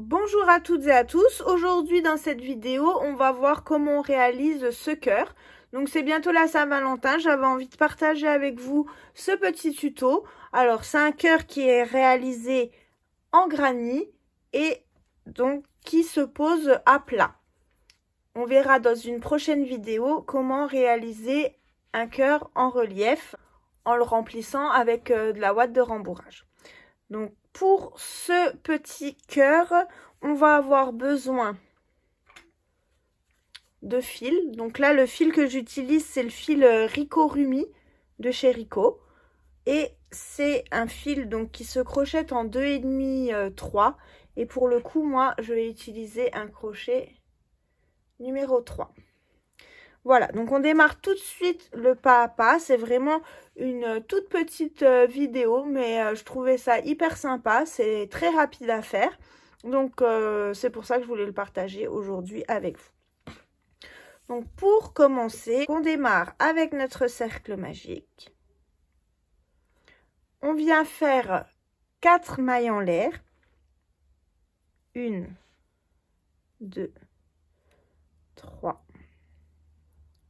Bonjour à toutes et à tous. Aujourd'hui dans cette vidéo, on va voir comment on réalise ce cœur. Donc c'est bientôt la Saint-Valentin, j'avais envie de partager avec vous ce petit tuto. Alors c'est un cœur qui est réalisé en granit et donc qui se pose à plat. On verra dans une prochaine vidéo comment réaliser un cœur en relief en le remplissant avec de la ouate de rembourrage. Donc pour ce petit cœur, on va avoir besoin de fil. Donc là, le fil que j'utilise, c'est le fil Rico Rumi de chez Rico. Et c'est un fil donc qui se crochette en 2,5 3. Et pour le coup, moi, je vais utiliser un crochet numéro 3. Voilà, donc on démarre tout de suite le pas à pas. C'est vraiment une toute petite vidéo, mais je trouvais ça hyper sympa. C'est très rapide à faire. Donc c'est pour ça que je voulais le partager aujourd'hui avec vous. Donc pour commencer, on démarre avec notre cercle magique. On vient faire 4 mailles en l'air. 1, 2, 3,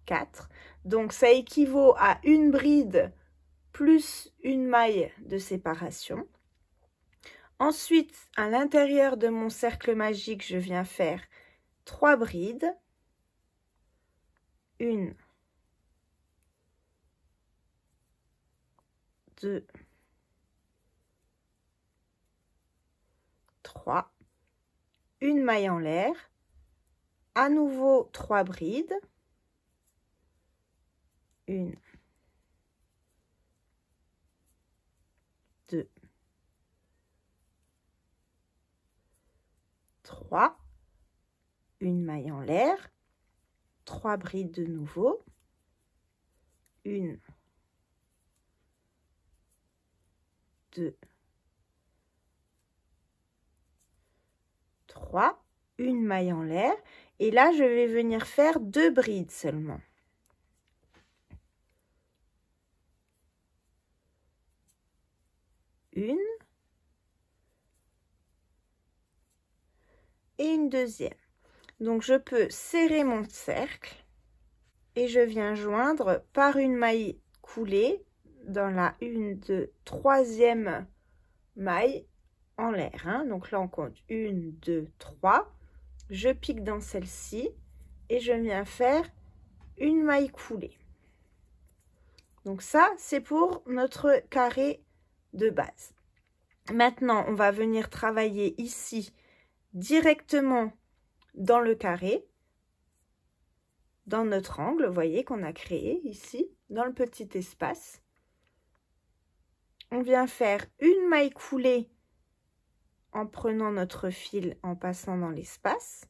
4. Donc ça équivaut à une bride plus une maille de séparation. Ensuite, à l'intérieur de mon cercle magique, je viens faire 3 brides. 1, 2, 3. Une maille en l'air. À nouveau 3 brides. 1, 2, 3, une maille en l'air, 3 brides de nouveau, 1, 2, 3, une maille en l'air, et là je vais venir faire 2 brides seulement. Une et une deuxième. Donc je peux serrer mon cercle et je viens joindre par une maille coulée dans la 1, 2, 3e maille en l'air. Hein. Donc là on compte 1, 2, 3. Je pique dans celle-ci et je viens faire une maille coulée. Donc ça c'est pour notre carré de base. Maintenant on va venir travailler ici directement dans le carré, dans notre angle, vous voyez qu'on a créé ici, dans le petit espace. On vient faire une maille coulée en prenant notre fil, en passant dans l'espace.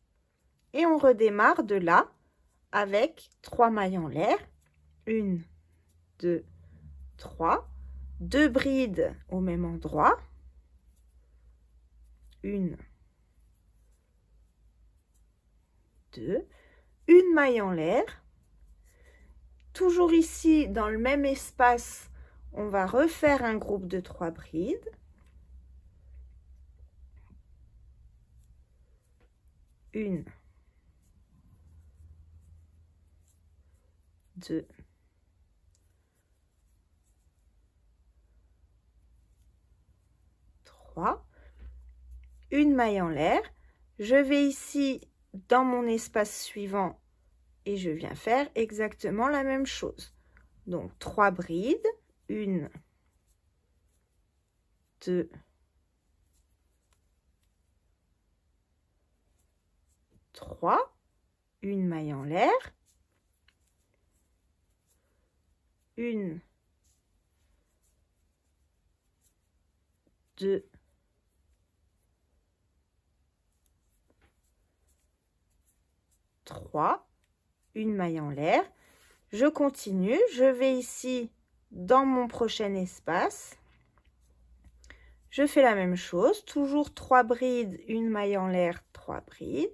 Et on redémarre de là avec 3 mailles en l'air. 1, 2, 3. 2 brides au même endroit. 1, 2, une maille en l'air. Toujours ici, dans le même espace, on va refaire un groupe de 3 brides. 1, 2, 3. Une maille en l'air. Je vais ici dans mon espace suivant et je viens faire exactement la même chose. Donc 3 brides, 1, 2, 3, une maille en l'air, 1, 2, 3, une maille en l'air. Je continue, je vais ici dans mon prochain espace. Je fais la même chose, toujours 3 brides, une maille en l'air, 3 brides.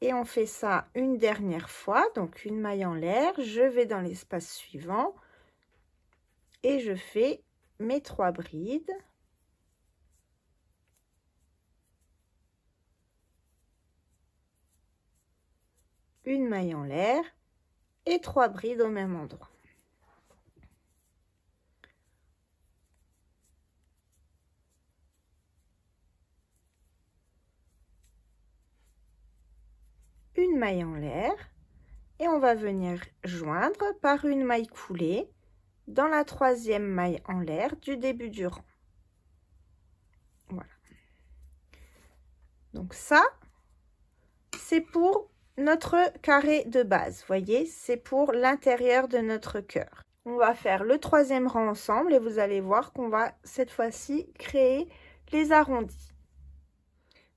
Et on fait ça une dernière fois, donc une maille en l'air, je vais dans l'espace suivant et je fais mes 3 brides. Une maille en l'air et 3 brides au même endroit. Une maille en l'air et on va venir joindre par une maille coulée dans la 3e maille en l'air du début du rang. Voilà. Donc ça, c'est pour notre carré de base. Voyez, c'est pour l'intérieur de notre cœur. On va faire le 3e rang ensemble et vous allez voir qu'on va cette fois-ci créer les arrondis.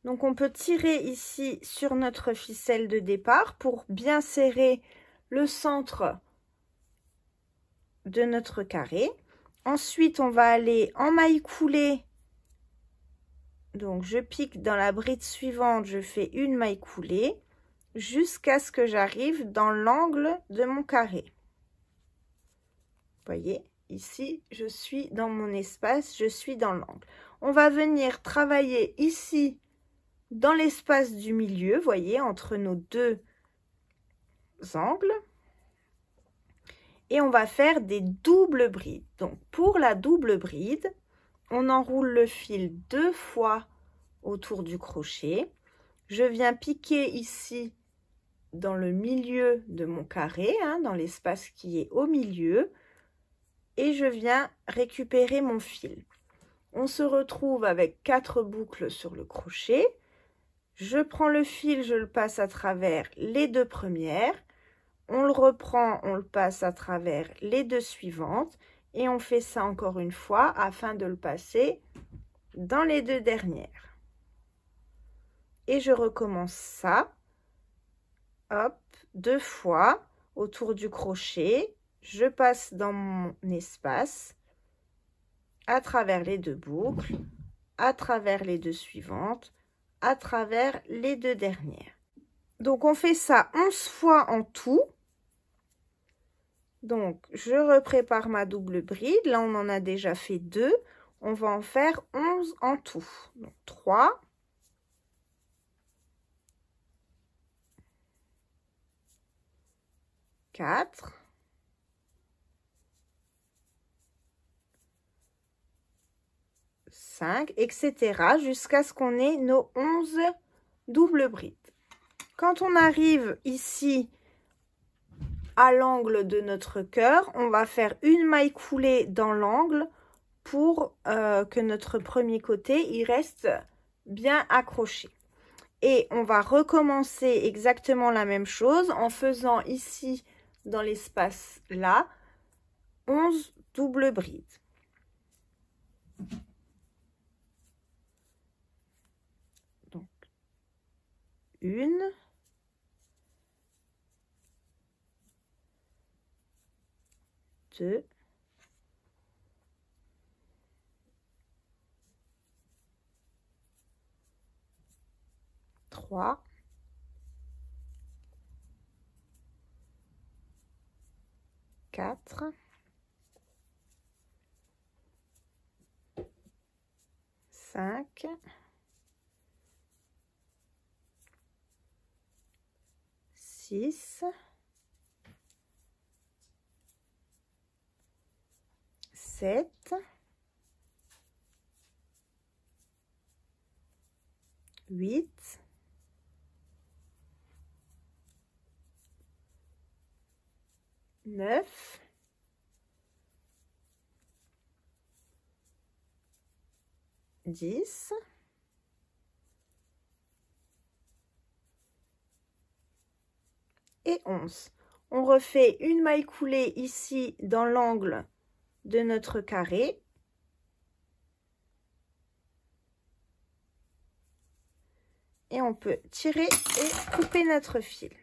Donc on peut tirer ici sur notre ficelle de départ pour bien serrer le centre de notre carré. Ensuite on va aller en maille coulée. Donc je pique dans la bride suivante, je fais une maille coulée jusqu'à ce que j'arrive dans l'angle de mon carré. Vous voyez, ici je suis dans mon espace, je suis dans l'angle. On va venir travailler ici dans l'espace du milieu, voyez, entre nos 2 angles. Et on va faire des doubles brides. Donc, pour la double bride, on enroule le fil 2 fois autour du crochet. Je viens piquer ici dans le milieu de mon carré, hein, dans l'espace qui est au milieu. Et je viens récupérer mon fil. On se retrouve avec 4 boucles sur le crochet. Je prends le fil, je le passe à travers les 2 premières. On le reprend, on le passe à travers les 2 suivantes. Et on fait ça encore une fois afin de le passer dans les 2 dernières. Et je recommence ça. Hop, 2 fois autour du crochet. Je passe dans mon espace à travers les 2 boucles, à travers les 2 suivantes, à travers les 2 dernières. Donc on fait ça 11 fois en tout. Donc je reprépare ma double bride. Là on en a déjà fait 2. On va en faire 11 en tout. Donc 3. 4. 5, etc. jusqu'à ce qu'on ait nos 11 doubles brides. Quand on arrive ici à l'angle de notre cœur, on va faire une maille coulée dans l'angle pour que notre premier côté il reste bien accroché. Et on va recommencer exactement la même chose en faisant ici dans l'espace là 11 doubles brides. Donc 1, 2, 3, 4, 5, 6, 7, 8, 9, 10, et 11. On refait une maille coulée ici dans l'angle de notre carré. Et on peut tirer et couper notre fil.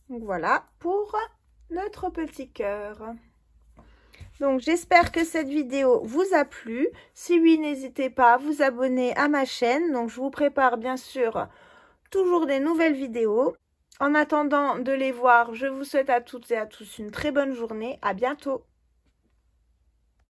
Donc voilà pour notre petit cœur. Donc, j'espère que cette vidéo vous a plu. Si oui, n'hésitez pas à vous abonner à ma chaîne. Donc, je vous prépare bien sûr toujours des nouvelles vidéos. En attendant de les voir, je vous souhaite à toutes et à tous une très bonne journée. À bientôt.